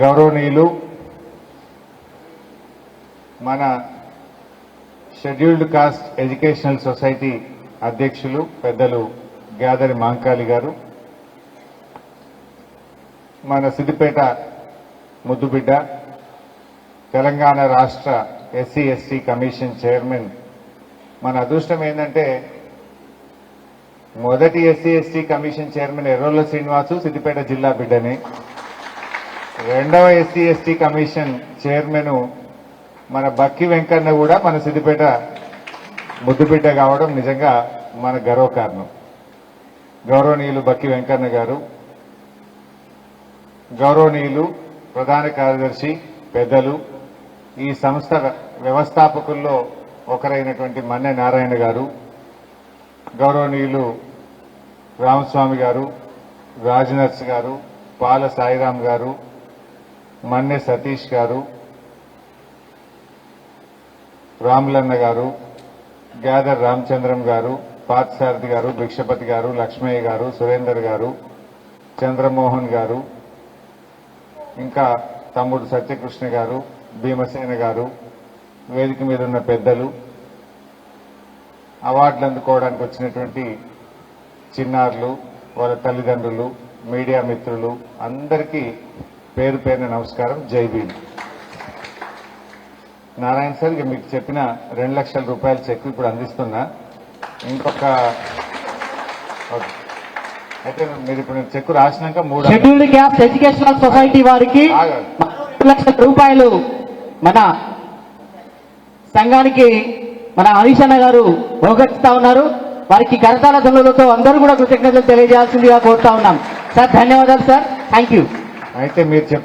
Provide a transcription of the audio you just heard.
గౌరవనీయులు మన scheduled cost educational society అధ్యక్షులు పెద్దలు గ్యాదరి మాంకాళి గారు, మన సిద్దిపేట ముద్దుబిడ్డ తెలంగాణ రాష్ట్ర ఎస్సీ ఎస్టీ కమిషన్ చైర్మన్. మన అదృష్టం ఏంటంటే మొదటి SC ST commission chairman Errolla Srinivas Siddipet జిల్లా బిడ్డనే, రెండవ ఎస్సీ ఎస్టీ కమిషన్ చైర్మన్ మన బక్కి వెంకన్న కూడా మన సిద్దిపేట ముద్దుబిడ్డ కావడం నిజంగా మన గర్వకారణం. గౌరవనీయులు బక్కి వెంకన్న గారు, గౌరవనీయులు ప్రధాన కార్యదర్శి పెద్దలు, ఈ సంస్థ వ్యవస్థాపకుల్లో ఒకరైనటువంటి మన్నె నారాయణ గారు, గౌరవనీయులు రామస్వామి గారు, రాజనర్స్ గారు, పాల సాయిరాం గారు, మన్నె సతీష్ గారు, రాములన్న గారు, గ్యాదర్ రామచంద్రం గారు, పార్థసారథి గారు, భిక్షపతి గారు, లక్ష్మయ్య గారు, సురేందర్ గారు, చంద్రమోహన్ గారు, ఇంకా తమ్ముడు సత్యకృష్ణ గారు, భీమసేన గారు, వేదిక మీద ఉన్న పెద్దలు, అవార్డులు అందుకోవడానికి వచ్చినటువంటి చిన్నారులు, వాళ్ళ తల్లిదండ్రులు, మీడియా మిత్రులు అందరికీ పేరు పేరున నమస్కారం. జై భీమ్. నారాయణ సార్, ఇక మీకు చెప్పిన 2 లక్షల రూపాయల చెక్ ఇప్పుడు అందిస్తున్నా. ఇంకొక అయితే మీరు ఇప్పుడు చెక్ రాసినాక 3 షెడ్యూల్డ్ క్యాస్ట్ ఎడ్యుకేషనల్ సొసైటీ వారికి 2 లక్షల రూపాయలు మన సంఘానికి మన హరీష్ అన్న గారు బహుకరిస్తా ఉన్నారు. వారికి కరతాళ ధ్వనులతో అందరూ కూడా కృతజ్ఞతలు తెలియజేయాల్సిందిగా కోరుతా ఉన్నాం. సార్ ధన్యవాదాలు సార్. Thank you. అయితే మీరు